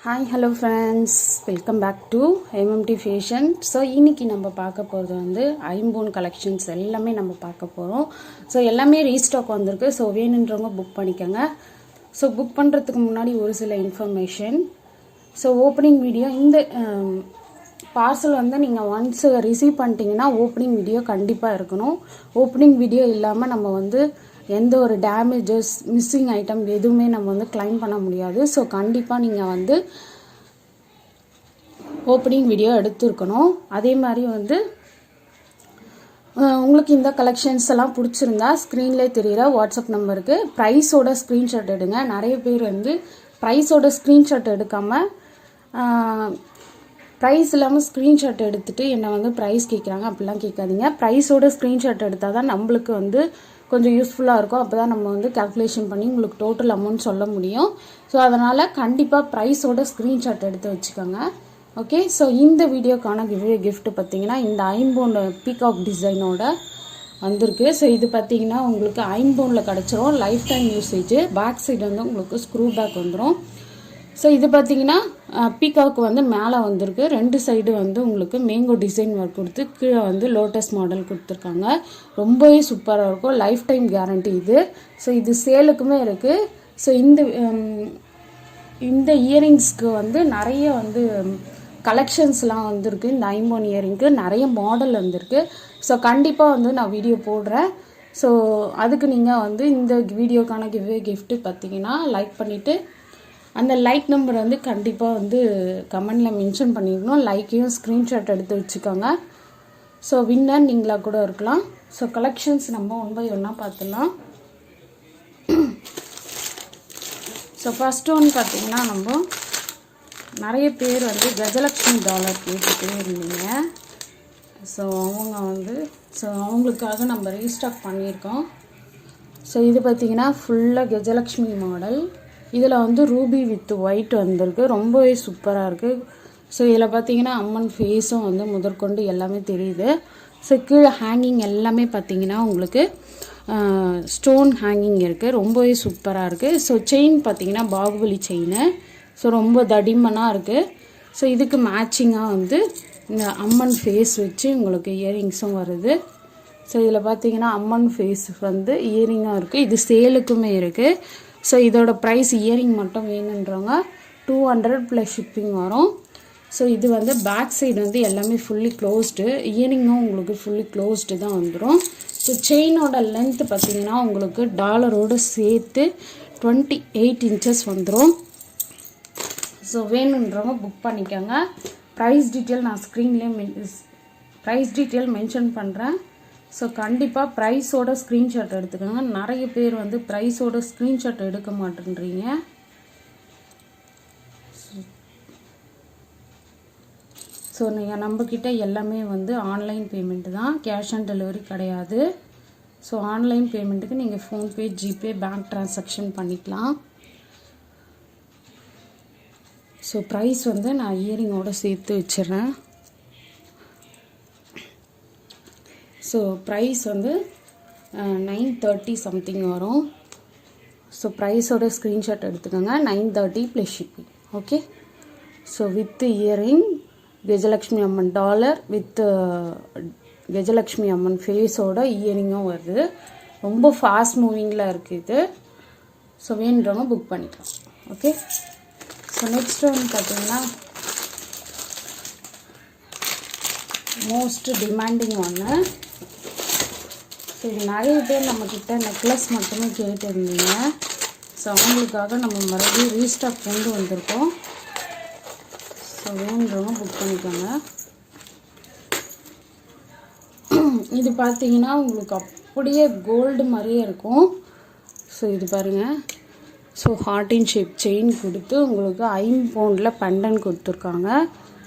Hi hello friends, welcome back to MMT fashion. So இன்றைக்கி நம்ம பார்க்க போகிறது வந்து ஐம்போன் கலெக்ஷன்ஸ் எல்லாமே நம்ம பார்க்க போகிறோம். ஸோ எல்லாமே ரீஸ்டாக் வந்திருக்கு. ஸோ வேணுன்றவங்க புக் பண்ணிக்கோங்க. ஸோ புக் பண்ணுறதுக்கு முன்னாடி ஒரு சில இன்ஃபர்மேஷன். ஸோ ஓப்பனிங் வீடியோ இந்த பார்சல் வந்து நீங்கள் ஒன்ஸ் ரிசீவ் பண்ணிட்டீங்கன்னா ஓப்பனிங் வீடியோ கண்டிப்பாக இருக்கணும். ஓப்பனிங் வீடியோ இல்லாமல் நம்ம வந்து எந்த ஒரு டேமேஜஸ் மிஸ்ஸிங் ஐட்டம் எதுவுமே நம்ம வந்து கிளைம் பண்ண முடியாது. ஸோ கண்டிப்பாக நீங்கள் வந்து ஓப்பனிங் வீடியோ எடுத்துருக்கணும். அதே மாதிரி வந்து உங்களுக்கு இந்த கலெக்ஷன்ஸ் எல்லாம் பிடிச்சிருந்தா ஸ்க்ரீன்லேயே தெரிகிற வாட்ஸ்அப் நம்பருக்கு ப்ரைஸோட ஸ்க்ரீன்ஷாட் எடுங்க. நிறைய பேர் வந்து ப்ரைஸோட ஸ்க்ரீன்ஷாட் எடுக்காமல் ப்ரைஸ் இல்லாமல் ஸ்க்ரீன்ஷாட் எடுத்துகிட்டு என்னை வந்து ப்ரைஸ் கேட்குறாங்க. அப்படிலாம் கேட்காதீங்க. ப்ரைஸோட ஸ்க்ரீன்ஷாட் எடுத்தால் தான் நம்மளுக்கு வந்து கொஞ்சம் யூஸ்ஃபுல்லாக இருக்கும். அப்போ தான் நம்ம வந்து கால்குலேஷன் பண்ணி உங்களுக்கு டோட்டல் அமௌண்ட் சொல்ல முடியும். ஸோ அதனால் கண்டிப்பாக ப்ரைஸோட ஸ்க்ரீன்ஷாட் எடுத்து வச்சுக்கோங்க. ஓகே. ஸோ இந்த வீடியோக்கான கிஃப்ட் பார்த்தீங்கன்னா இந்த ஐம்போன் பீகாக் டிசைனோட வந்திருக்கு. ஸோ இது பார்த்தீங்கன்னா உங்களுக்கு ஐம்போனில் கிடச்சிரும். Life time usage. Back side வந்து உங்களுக்கு ஸ்க்ரூ பேக் வந்துடும். ஸோ இது பார்த்தீங்கன்னா பீகாக்கு வந்து மேலே வந்திருக்கு. ரெண்டு சைடு வந்து உங்களுக்கு மேங்கோ டிசைன் ஒர்க் கொடுத்து கீழே வந்து லோட்டஸ் மாடல் கொடுத்துருக்காங்க. ரொம்பவே சூப்பராக இருக்கும். லைஃப் டைம் கேரண்டி இது. ஸோ இது சேலுக்குமே இருக்குது. ஸோ இந்த இயரிங்ஸ்க்கு வந்து நிறைய வந்து கலெக்ஷன்ஸ்லாம் வந்திருக்கு. இந்த ஐம்போன் இயரிங்க்கு நிறைய மாடல் வந்திருக்கு. ஸோ கண்டிப்பாக வந்து நான் வீடியோ போடுறேன். ஸோ அதுக்கு நீங்கள் வந்து இந்த வீடியோக்கான கிஃப்ட்டு பார்த்தீங்கன்னா லைக் பண்ணிவிட்டு அந்த லைக் நம்பர் வந்து கண்டிப்பாக வந்து கமெண்டில் மென்ஷன் பண்ணிக்கணும். லைக்கையும் ஸ்க்ரீன்ஷாட் எடுத்து வச்சுக்கோங்க. ஸோ வின்னர் நீங்களாக கூட இருக்கலாம். ஸோ கலெக்ஷன்ஸ் நம்ம ஒன் பை ஒன்னாக பார்த்துடலாம். ஸோ ஃபஸ்ட்டு ஒன்று பார்த்தீங்கன்னா நம்ம நிறைய பேர் வந்து கஜலக்ஷ்மி டாலர் கேட்டுகிட்டே இருந்தீங்க. ஸோ அவங்களுக்காக நம்ம ரீஸ்டாக் பண்ணியிருக்கோம். ஸோ இது பார்த்தீங்கன்னா ஃபுல்லாக கஜலக்ஷ்மி மாடல். இதில் வந்து ரூபி வித் ஒயிட் வந்திருக்கு. ரொம்பவே சூப்பராக இருக்குது. ஸோ இதில் பார்த்தீங்கன்னா அம்மன் ஃபேஸும் வந்து முதற்கொண்டு எல்லாமே தெரியுது. ஸோ கீழே ஹேங்கிங் எல்லாமே பார்த்தீங்கன்னா உங்களுக்கு ஸ்டோன் ஹேங்கிங் இருக்குது. ரொம்பவே சூப்பராக இருக்குது. ஸோ செயின் பார்த்தீங்கன்னா பாகுபலி செயின். ஸோ ரொம்ப தடிமனாக இருக்குது. ஸோ இதுக்கு மேட்சிங்காக வந்து இந்த அம்மன் ஃபேஸ் வச்சு உங்களுக்கு இயரிங்ஸும் வருது. ஸோ இதில் பார்த்தீங்கன்னா அம்மன் ஃபேஸ் வந்து இயரிங்காக இருக்குது. இது சேலுக்குமே இருக்குது. ஸோ இதோட ப்ரைஸ் இயரிங் மட்டும் வேணுன்றவங்க 200 + ஷிப்பிங் வரும். ஸோ இது வந்து பேக் சைடு வந்து எல்லாமே ஃபுல்லி க்ளோஸ்டு. இயரிங்கும் உங்களுக்கு ஃபுல்லி க்ளோஸ்டு தான் வந்துடும். ஸோ செயினோட லென்த்து பார்த்தீங்கன்னா உங்களுக்கு டாலரோடு சேர்த்து 28 இன்ச்சஸ் வந்துடும். ஸோ வேணுன்றவங்க புக் பண்ணிக்கோங்க. ப்ரைஸ் டீட்டெயில் நான் ஸ்க்ரீன்லேயே மென்ஷன் பண்ணுறேன். ஸோ கண்டிப்பாக ப்ரைஸோட ஸ்க்ரீன்ஷாட் எடுத்துக்கோங்க. நிறைய பேர் வந்து ப்ரைஸோட ஸ்க்ரீன்ஷாட் எடுக்க மாட்டேன்றீங்க. ஸோ நீங்கள் நம்மக்கிட்ட எல்லாமே வந்து ஆன்லைன் பேமெண்ட்டு தான், கேஷ் ஆன் டெலிவரி கிடையாது. ஸோ ஆன்லைன் பேமெண்ட்டுக்கு நீங்கள் ஃபோன்பே, ஜிபே, பேங்க் ட்ரான்சாக்ஷன் பண்ணிக்கலாம். ஸோ ப்ரைஸ் வந்து நான் இயரிங்கோடு சேர்த்து வச்சிடுறேன். ஸோ ப்ரைஸ் வந்து 930 சம்திங் வரும். ஸோ ப்ரைஸோட ஸ்க்ரீன்ஷாட் எடுத்துக்கோங்க. 930 + shipping. Okay. So with earring Gajalakshmi Amman dollar with Gajalakshmi Amman ஃபேஸோட இயரிங்கும் வருது. ரொம்ப ஃபாஸ்ட் மூவிங்கில் இருக்குது இது. ஸோ வேணுன்றவங்க புக் பண்ணிக்கலாம். ஓகே. ஸோ நெக்ஸ்ட் ஒன்று பார்த்தீங்கன்னா மோஸ்ட் டிமாண்டிங் ஒன்று. ஸோ இது நிறைய பேர் நம்மக்கிட்ட நெக்லஸ் மட்டுமே கேட்டுருந்தீங்க. ஸோ அவங்களுக்காக நம்ம மறுபடியும் ரீஸ்டாக் கொண்டு வந்திருக்கோம். ஸோ வேணுன்றவங்க புக் பண்ணிக்கோங்க. இது பார்த்தீங்கன்னா உங்களுக்கு அப்படியே கோல்டு மாதிரியே இருக்கும். ஸோ இது பாருங்கள். So heart in shape chain கொடுத்து உங்களுக்கு ஐம்பவுண்டில் பெண்டன்ட் கொடுத்துருக்காங்க.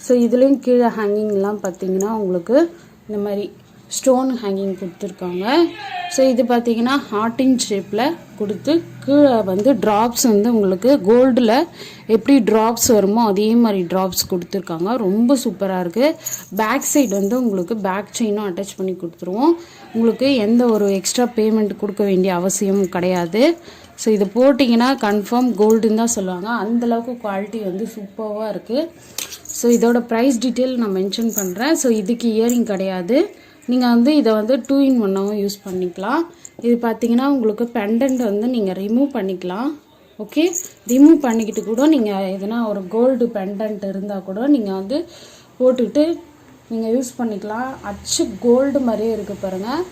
ஸோ இதுலேயும் கீழே ஹேங்கிங்லாம் பார்த்தீங்கன்னா உங்களுக்கு இந்த மாதிரி ஸ்டோன் ஹேங்கிங் கொடுத்துருக்காங்க. ஸோ இது பார்த்தீங்கன்னா ஹார்ட் இன் ஷேப்பில் கொடுத்து கீழே வந்து ட்ராப்ஸ் வந்து உங்களுக்கு கோல்டில் எப்படி ட்ராப்ஸ் வருமோ அதே மாதிரி ட்ராப்ஸ் கொடுத்துருக்காங்க. ரொம்ப சூப்பராக இருக்குது. பேக் சைடு வந்து உங்களுக்கு பேக் செயினும் அட்டாச் பண்ணி கொடுத்துருவோம். உங்களுக்கு எந்த ஒரு எக்ஸ்ட்ரா பேமெண்ட் கொடுக்க வேண்டிய அவசியமும் கிடையாது. ஸோ இதை போட்டிங்கன்னா கன்ஃபார்ம் கோல்டுன்னு தான் சொல்லுவாங்க. அந்தளவுக்கு குவாலிட்டி வந்து சூப்பராக இருக்குது. ஸோ இதோட ப்ரைஸ் டீட்டெயில் நான் மென்ஷன் பண்ணுறேன். ஸோ இதுக்கு இயரிங் கிடையாது. நீங்கள் வந்து இதை வந்து 2 in 1ஆகவும் யூஸ் பண்ணிக்கலாம். இது பார்த்தீங்கன்னா உங்களுக்கு பெண்டன்ட் வந்து நீங்கள் ரிமூவ் பண்ணிக்கலாம். ஓகே, ரிமூவ் பண்ணிக்கிட்டு கூட நீங்கள் எதனா ஒரு கோல்டு பெண்டன்ட் இருந்தால் கூட நீங்கள் வந்து போட்டுக்கிட்டு நீங்கள் யூஸ் பண்ணிக்கலாம். அச்சு கோல்டு மாதிரியே இருக்குது பாருங்கள்.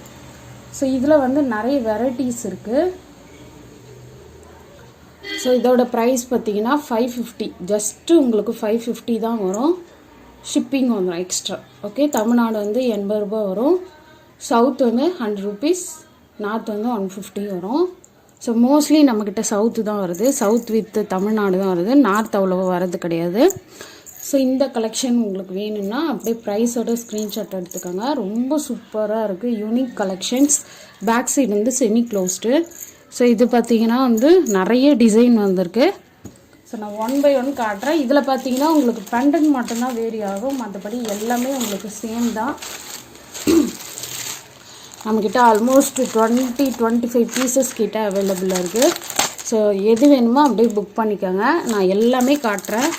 ஸோ இதில் வந்து நிறைய வெரைட்டிஸ் இருக்குது. ஸோ இதோட ப்ரைஸ் பார்த்தீங்கன்னா 550, ஜஸ்ட்டு உங்களுக்கு 550 தான் வரும். ஷிப்பிங் வந்துடும் எக்ஸ்ட்ரா. ஓகே, தமிழ்நாடு வந்து 80 ரூபா வரும், சவுத் வந்து 100 rupees, நார்த் வந்து 150 வரும். ஸோ மோஸ்ட்லி நம்மக்கிட்ட சவுத்து தான் வருது, சவுத் வித் தமிழ்நாடு தான் வருது, நார்த் அவ்வளோவா வரது கிடையாது. ஸோ இந்த கலெக்ஷன் உங்களுக்கு வேணும்னா அப்படியே ப்ரைஸோட ஸ்க்ரீன்ஷாட் எடுத்துக்கோங்க. ரொம்ப சூப்பராக இருக்குது, யூனிக் கலெக்ஷன்ஸ். பேக் சைடு வந்து செமி க்ளோஸ்டு. ஸோ இது பார்த்தீங்கன்னா வந்து நிறைய டிசைன் வந்திருக்கு. ஸோ நான் 1 by 1 காட்டுறேன். இதில் பார்த்தீங்கன்னா உங்களுக்கு பெண்டன்ட் மட்டும்தான் வேரி ஆகும், மற்றபடி எல்லாமே உங்களுக்கு சேம் தான். நம்மக்கிட்ட ஆல்மோஸ்ட் 20-25 பீசஸ் கிட்ட அவைலபிளாக இருக்குது. ஸோ எது வேணுமோ அப்படியே புக் பண்ணிக்கோங்க. நான் எல்லாமே காட்டுறேன்.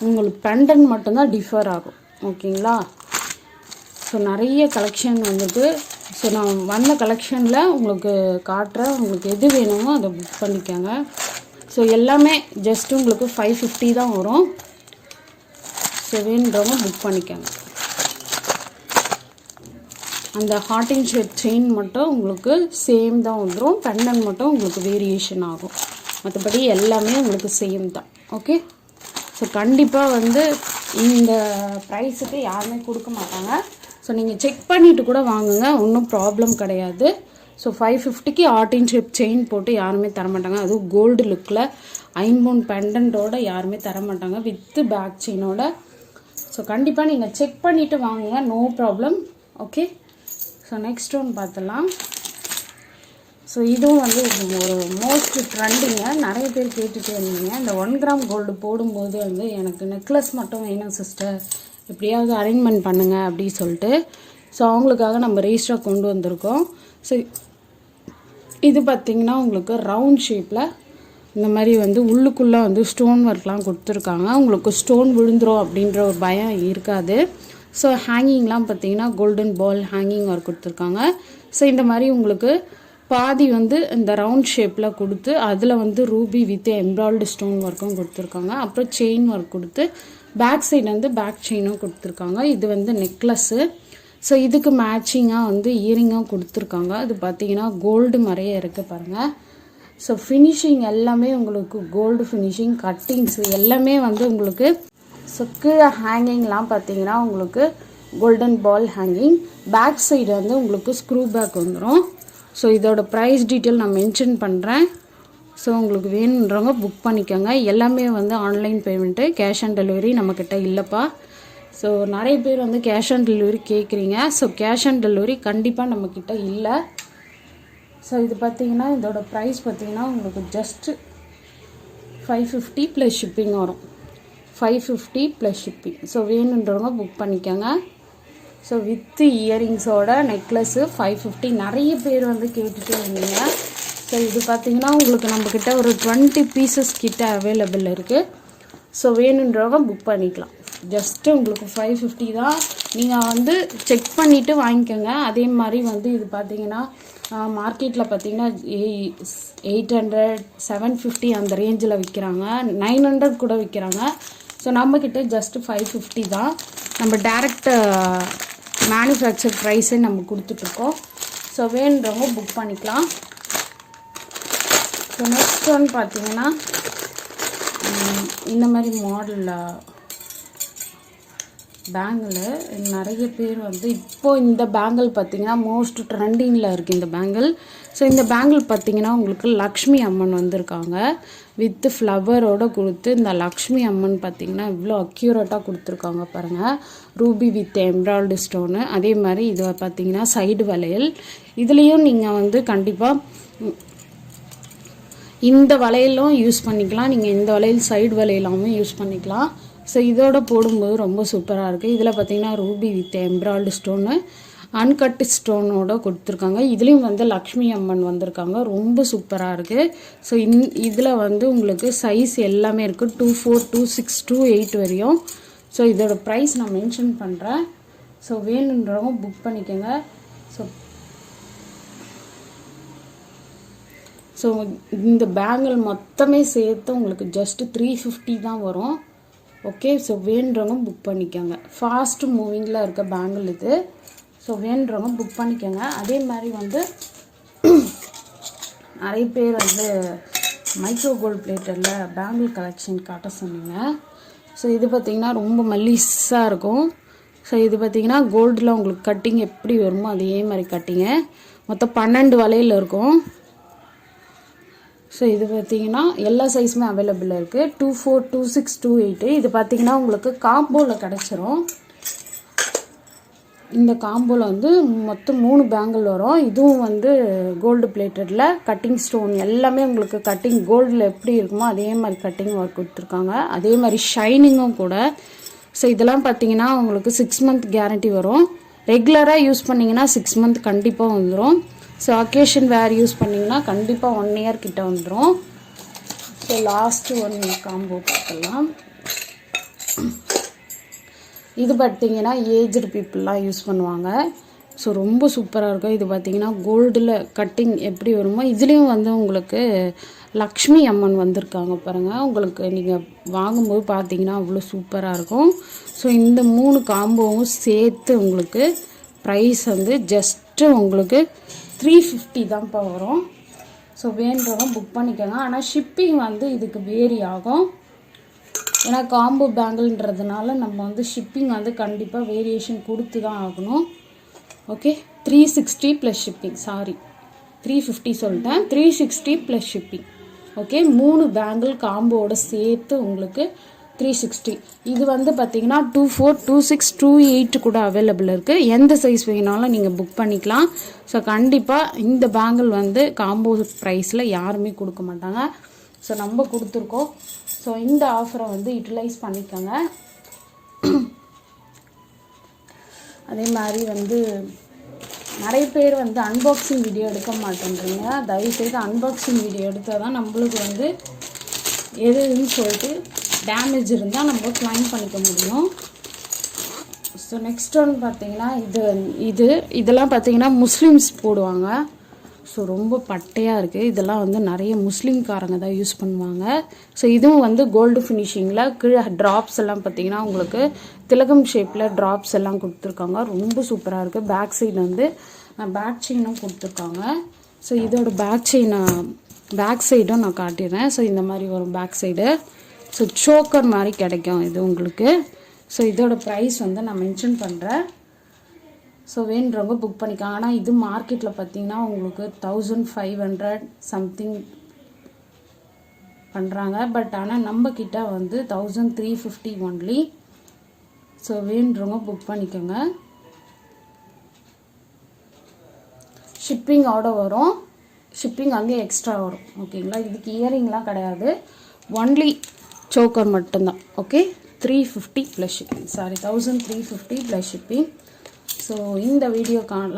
உங்களுக்கு பெண்டன்ட் மட்டும்தான் டிஃபர் ஆகும். ஓகேங்களா? ஸோ நிறைய கலெக்ஷன் வந்துட்டு, ஸோ நான் வந்த கலெக்ஷனில் உங்களுக்கு காட்டுறேன். உங்களுக்கு எது வேணுமோ அதை புக் பண்ணிக்கோங்க. ஸோ எல்லாமே ஜஸ்ட்டு உங்களுக்கு 550 தான் வரும். ஸோ வேணுன்றவங்க புக் பண்ணிக்கோங்க. அந்த ஹார்ட் அண்ட் ஷேப் செயின் மட்டும் உங்களுக்கு சேம் தான் வந்துடும், பெண்டன்ட் மட்டும் உங்களுக்கு வேரியேஷன் ஆகும், மற்றபடி எல்லாமே உங்களுக்கு சேம் தான். ஓகே, ஸோ கண்டிப்பாக வந்து இந்த ப்ரைஸுக்கு யாருமே கொடுக்க மாட்டாங்க. ஸோ நீங்கள் செக் பண்ணிவிட்டு கூட வாங்குங்க, ஒன்றும் ப்ராப்ளம் கிடையாது. ஸோ 550க்கு ஹார்ட் அண்ட் ஷேப் செயின் போட்டு யாருமே தரமாட்டாங்க, அதுவும் கோல்டு லுக்கில் ஐம்பவுன் பெண்டன்ட்டோட யாருமே தரமாட்டாங்க, வித்து பேக் செயினோட. ஸோ கண்டிப்பாக நீங்கள் செக் பண்ணிவிட்டு வாங்குங்க, no problem. Okay, so next one பார்த்துலாம். ஸோ இதுவும் வந்து ஒரு மோஸ்ட் ட்ரெண்டிங்க, நிறைய பேர் கேட்டுகிட்டே இருந்தீங்க. இந்த 1 gram கோல்டு போடும்போது வந்து எனக்கு நெக்லஸ் மட்டும் வேணும் சிஸ்டர், எப்படியாவது அரேஞ்ச்மெண்ட் பண்ணுங்கள் அப்படின்னு சொல்லிட்டு. ஸோ அவங்களுக்காக நம்ம ரெஜிஸ்டராக கொண்டு வந்திருக்கோம். ஸோ இது பார்த்திங்கன்னா உங்களுக்கு ரவுண்ட் ஷேப்பில் இந்த மாதிரி வந்து உள்ளுக்குள்ளே வந்து ஸ்டோன் ஒர்க்லாம் கொடுத்துருக்காங்க. உங்களுக்கு ஸ்டோன் விழுந்துரும் அப்படின்ற ஒரு பயம் இருக்காது. ஸோ ஹேங்கிங்லாம் பார்த்தீங்கன்னா கோல்டன் பால் ஹேங்கிங் ஒர்க் கொடுத்துருக்காங்க. ஸோ இந்த மாதிரி உங்களுக்கு பாதி வந்து இந்த ரவுண்ட் ஷேப்பில் கொடுத்து அதில் வந்து ரூபி வித் எம்ப்ராய்டு ஸ்டோன் ஒர்க்கும் கொடுத்துருக்காங்க. அப்புறம் செயின் ஒர்க் கொடுத்து பேக் சைடு வந்து பேக் செயினும் கொடுத்துருக்காங்க. இது வந்து நெக்லஸ்ஸு. ஸோ இதுக்கு மேட்சிங்காக வந்து இயரிங்கும் கொடுத்துருக்காங்க. அது பார்த்தீங்கன்னா கோல்டு மாதிரியே இருக்குது பாருங்கள். ஸோ ஃபினிஷிங் எல்லாமே உங்களுக்கு கோல்டு ஃபினிஷிங், கட்டிங்ஸ் எல்லாமே வந்து உங்களுக்கு. ஸோ கீழே ஹேங்கிங்லாம் பார்த்தீங்கன்னா உங்களுக்கு golden ball hanging, back side வந்து உங்களுக்கு ஸ்க்ரூ பேக் வந்துடும். ஸோ இதோட ப்ரைஸ் டீட்டெயில் நான் மென்ஷன் பண்ணுறேன். ஸோ உங்களுக்கு வேணுன்றவங்க புக் பண்ணிக்கோங்க. எல்லாமே வந்து online payment, cash on delivery நம்மக்கிட்ட இல்லைப்பா. ஸோ நிறைய பேர் வந்து கேஷ் ஆன் டெலிவரி கேட்குறீங்க. ஸோ கேஷ் ஆன் டெலிவரி கண்டிப்பாக நம்மக்கிட்ட இல்லை. ஸோ இது பார்த்தீங்கன்னா இதோட ப்ரைஸ் பார்த்தீங்கன்னா உங்களுக்கு ஜஸ்ட்டு 550 + ஷிப்பிங் வரும். 550 + ஷிப்பிங். ஸோ வேணுன்றவங்க புக் பண்ணிக்கோங்க. So with இயரிங்ஸோட necklace 550. நிறைய பேர் வந்து கேட்டுகிட்டே இருந்தீங்க. ஸோ இது பார்த்திங்கன்னா உங்களுக்கு நம்மக்கிட்ட ஒரு 20 பீசஸ் கிட்ட அவைலபிள் இருக்குது. ஸோ வேணுன்றவங்க புக் பண்ணிக்கலாம். ஜஸ்ட்டு உங்களுக்கு 550 தான். நீங்கள் வந்து செக் பண்ணிவிட்டு வாங்கிக்கோங்க. அதே மாதிரி வந்து இது பார்த்திங்கன்னா மார்க்கெட்டில் பார்த்திங்கன்னா 800, 750 அந்த ரேஞ்சில் விற்கிறாங்க, 900 கூட விற்கிறாங்க. ஸோ நம்மக்கிட்ட ஜஸ்ட்டு 550 தான். நம்ம டேரெக்ட் மேனுஃபேக்சர் ப்ரைஸே நம்ம கொடுத்துட்ருக்கோம். ஸோ வேணுன்றவங்க புக் பண்ணிக்கலாம். ஸோ நெக்ஸ்ட் ஒன் பார்த்தீங்கன்னா இந்த மாதிரி மாடலில் பேங்கிள் நிறைய பேர் வந்து இப்போது இந்த பேங்கிள் பார்த்திங்கன்னா மோஸ்ட் ட்ரெண்டிங்கில் இருக்குது இந்த பேங்கிள். ஸோ இந்த பேங்கிள் பார்த்திங்கன்னா உங்களுக்கு லக்ஷ்மி அம்மன் வந்திருக்காங்க வித் ஃப்ளவரோடு கொடுத்து. இந்த லக்ஷ்மி அம்மன் பார்த்திங்கன்னா இவ்வளோ அக்யூரேட்டாக கொடுத்துருக்காங்க பாருங்கள், ரூபி வித் எம்ப்ராய்டு ஸ்டோனு. அதே மாதிரி இது பார்த்திங்கன்னா சைடு வளையல். இதுலேயும் நீங்கள் வந்து கண்டிப்பாக இந்த வளையலும் யூஸ் பண்ணிக்கலாம், நீங்கள் இந்த வளையல் சைடு வளையலாகவும் யூஸ் பண்ணிக்கலாம். ஸோ இதோட போடும்போது ரொம்ப சூப்பராக இருக்குது. இதில் பார்த்திங்கன்னா ரூபி வித் எம்ப்ராய்டு ஸ்டோனு, அன்கட் ஸ்டோனோட கொடுத்துருக்காங்க. இதுலேயும் வந்து லக்ஷ்மி அம்மன் வந்திருக்காங்க. ரொம்ப சூப்பராக இருக்குது. ஸோ இதில் வந்து உங்களுக்கு சைஸ் எல்லாமே இருக்குது. 2, 4, 2, 6, 2, 8 வரையும். ஸோ இதோட ப்ரைஸ் நான் மென்ஷன் பண்ணுறேன். ஸோ வேணுன்றவங்க புக் பண்ணிக்கோங்க. ஸோ இந்த பேங்கிள் மொத்தமே சேர்த்து உங்களுக்கு ஜஸ்ட்டு 350 தான் வரும். ஓகே, ஸோ வேணுன்றவங்க புக் பண்ணிக்கோங்க. ஃபாஸ்ட் மூவிங்கில் இருக்க பேங்கிள் இது. ஸோ வேணுன்றவங்க புக் பண்ணிக்கோங்க. அதே மாதிரி வந்து நிறைய பேர் வந்து மைக்ரோ கோல்டு பிளேட்டரில் பேங்கிள் கலெக்ஷன் காட்ட சொன்னீங்க. ஸோ இது பார்த்திங்கன்னா ரொம்ப மல்லிஸாக இருக்கும். ஸோ இது பார்த்திங்கன்னா கோல்டில் உங்களுக்கு கட்டிங் எப்படி வருமோ அதே மாதிரி கட்டிங்க. மொத்தம் 12 வளையல் இருக்கும். ஸோ இது பார்த்திங்கன்னா எல்லா சைஸுமே அவைலபிளாக இருக்குது. 2, 4, 2, 6, 2, 8. இது பார்த்திங்கன்னா உங்களுக்கு காம்போவில் கிடச்சிரும். இந்த காம்போவில் வந்து மொத்தம் 3 பேங்கிள் வரும். இதுவும் வந்து கோல்டு பிளேட்டடில் கட்டிங் ஸ்டோன் எல்லாமே உங்களுக்கு கட்டிங் கோல்டில் எப்படி இருக்குமோ அதே மாதிரி கட்டிங் ஒர்க் கொடுத்துருக்காங்க. அதே மாதிரி ஷைனிங்கும் கூட. ஸோ இதெல்லாம் பார்த்திங்கன்னா உங்களுக்கு 6 மந்த் கேரண்டி வரும். ரெகுலராக யூஸ் பண்ணிங்கன்னா 6 மந்த் கண்டிப்பாக வந்துடும். ஸோ அக்கேஷன் வேர் யூஸ் பண்ணிங்கன்னா கண்டிப்பாக 1 இயர் கிட்ட வந்துடும். ஸோ லாஸ்ட்டு 1 காம்போ பார்க்கலாம். இது பார்த்திங்கன்னா ஏஜ்டு பீப்புளெலாம் யூஸ் பண்ணுவாங்க. ஸோ ரொம்ப சூப்பராக இருக்கும். இது பார்த்திங்கன்னா கோல்டில் கட்டிங் எப்படி வருமோ இதுலேயும் வந்து உங்களுக்கு லக்ஷ்மி அம்மன் வந்திருக்காங்க பாருங்கள். உங்களுக்கு நீங்கள் வாங்கும்போது பார்த்தீங்கன்னா அவ்வளோ சூப்பராக இருக்கும். ஸோ இந்த 3 காம்போவும் சேர்த்து உங்களுக்கு ப்ரைஸ் வந்து ஜஸ்ட்டு உங்களுக்கு 350 தான்ப்பா வரும். ஸோ வேணுறவங்க புக் பண்ணிக்கோங்க. ஆனால் ஷிப்பிங் வந்து இதுக்கு வேரி ஆகும். ஏன்னா காம்போ பேங்கிள்ன்றதுனால நம்ம வந்து ஷிப்பிங் வந்து கண்டிப்பாக வேரியேஷன் கொடுத்து தான் ஆகணும். Okay, 360 plus shipping. சாரி, 350 சொல்லிட்டேன். 360 ப்ளஸ் ஷிப்பிங். ஓகே, 3 பேங்கிள் காம்போவோட சேர்த்து உங்களுக்கு 360. இது வந்து பார்த்திங்கன்னா 2, 4, 2, 6, 2, 8 கூட அவைலபிள் இருக்குது. எந்த சைஸ் வேணாலும் நீங்கள் புக் பண்ணிக்கலாம். ஸோ கண்டிப்பாக இந்த பேங்கிள் வந்து காம்போ ப்ரைஸில் யாருமே கொடுக்க மாட்டாங்க. ஸோ நம்ம கொடுத்துருக்கோம். ஸோ இந்த ஆஃபரை வந்து யூட்டிலைஸ் பண்ணிக்கோங்க. அதே மாதிரி வந்து நிறைய பேர் வந்து அன்பாக்சிங் வீடியோ எடுக்க மாட்டேன்றீங்க. தயவுசெய்து அன்பாக்சிங் வீடியோ எடுத்தால் தான் நம்மளுக்கு வந்து எதுன்னு சொல்லிட்டு டேமேஜ் இருந்தால் நம்ம க்ளைம் பண்ணிக்க முடியும். ஸோ நெக்ஸ்ட் ஒன் பார்த்திங்கன்னா இதெல்லாம் பார்த்திங்கன்னா முஸ்லீம்ஸ் போடுவாங்க. ஸோ ரொம்ப பட்டையாக இருக்குது. இதெல்லாம் வந்து நிறைய முஸ்லீம்காரங்க தான் யூஸ் பண்ணுவாங்க. ஸோ இதுவும் வந்து கோல்டு ஃபினிஷிங்கில் கீழே ட்ராப்ஸ் எல்லாம் பார்த்திங்கன்னா உங்களுக்கு திலகம் ஷேப்பில் ட்ராப்ஸ் எல்லாம் கொடுத்துருக்காங்க. ரொம்ப சூப்பராக இருக்குது. பேக் சைடு வந்து பேக் செயினும் கொடுத்துருக்காங்க. ஸோ இதோட பேக் சைடும் நான் காட்டிடுறேன். ஸோ இந்த மாதிரி வரும் பேக் சைடு. ஸோ சோக்கர் மாதிரி கிடைக்கும் இது உங்களுக்கு. ஸோ இதோட ப்ரைஸ் வந்து நான் மென்ஷன் பண்ணுறேன். ஸோ வேணுறவங்க புக் பண்ணிக்கலாம். ஆனால் இது மார்க்கெட்டில் பார்த்தீங்கன்னா உங்களுக்கு 1500 சம்திங் பண்ணுறாங்க. பட் ஆனால் நம்மக்கிட்ட வந்து 1350 ஒன்லி. ஸோ வேணுறவங்க புக் பண்ணிக்கோங்க. ஷிப்பிங்கோட வரும். ஷிப்பிங் அங்கே எக்ஸ்ட்ரா வரும். ஓகேங்களா, இதுக்கு இயரிங்லாம் கிடையாது. ஒன்லி சோக்கர் மட்டும்தான். Okay, 350 plus shipping. Sorry, 1350 plus shipping. So இந்த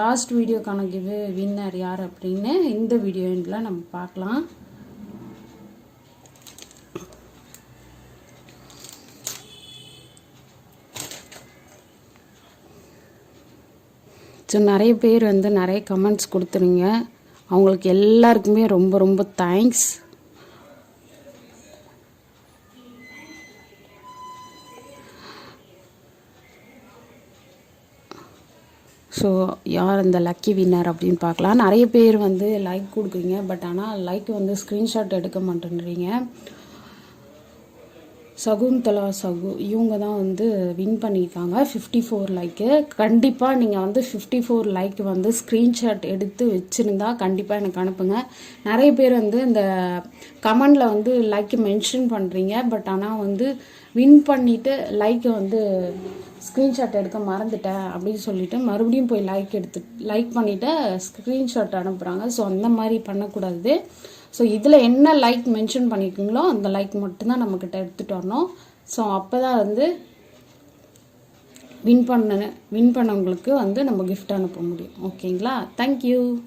லாஸ்ட் வீடியோக்கான வின்னர் யார் அப்படின்னு இந்த வீடியோவில் நம்ம பார்க்கலாம். ஸோ நிறைய பேர் வந்து நிறைய கமெண்ட்ஸ் கொடுத்துருங்க. அவங்களுக்கு எல்லாருக்குமே ரொம்ப ரொம்ப தேங்க்ஸ். ஸோ யார் இந்த லக்கி வின்னர் அப்படின்னு பார்க்கலாம். நிறைய பேர் வந்து லைக் கொடுக்குறீங்க. பட் ஆனால் லைக் வந்து ஸ்க்ரீன்ஷாட் எடுக்க மாட்டேன்றீங்க. சகுந்தலா இவங்க தான் வந்து வின் பண்ணியிருக்காங்க. 54 லைக்கு. கண்டிப்பாக நீங்கள் வந்து 54 லைக் வந்து ஸ்க்ரீன்ஷாட் எடுத்து வச்சுருந்தா கண்டிப்பாக எனக்கு அனுப்புங்க. நிறைய பேர் வந்து இந்த கமெண்டில் வந்து லைக் மென்ஷன் பண்ணுறீங்க. பட் ஆனால் வந்து வின் பண்ணிவிட்டு லைக்கை வந்து ஸ்க்ரீன்ஷாட் எடுக்க மறந்துட்டேன் அப்படின்னு சொல்லிவிட்டு மறுபடியும் போய் லைக் பண்ணிவிட்டு ஸ்க்ரீன்ஷாட் அனுப்புகிறாங்க. ஸோ அந்த மாதிரி பண்ணக்கூடாது. ஸோ இதில் என்ன லைக் மென்ஷன் பண்ணியிருக்கீங்களோ அந்த லைக் மட்டும்தான் நம்மக்கிட்ட எடுத்துகிட்டு வரணும். ஸோ அப்போ தான் வந்து வின் பண்ணவங்களுக்கு வந்து நம்ம gift அனுப்ப முடியும். ஓகேங்களா? தேங்க்யூ.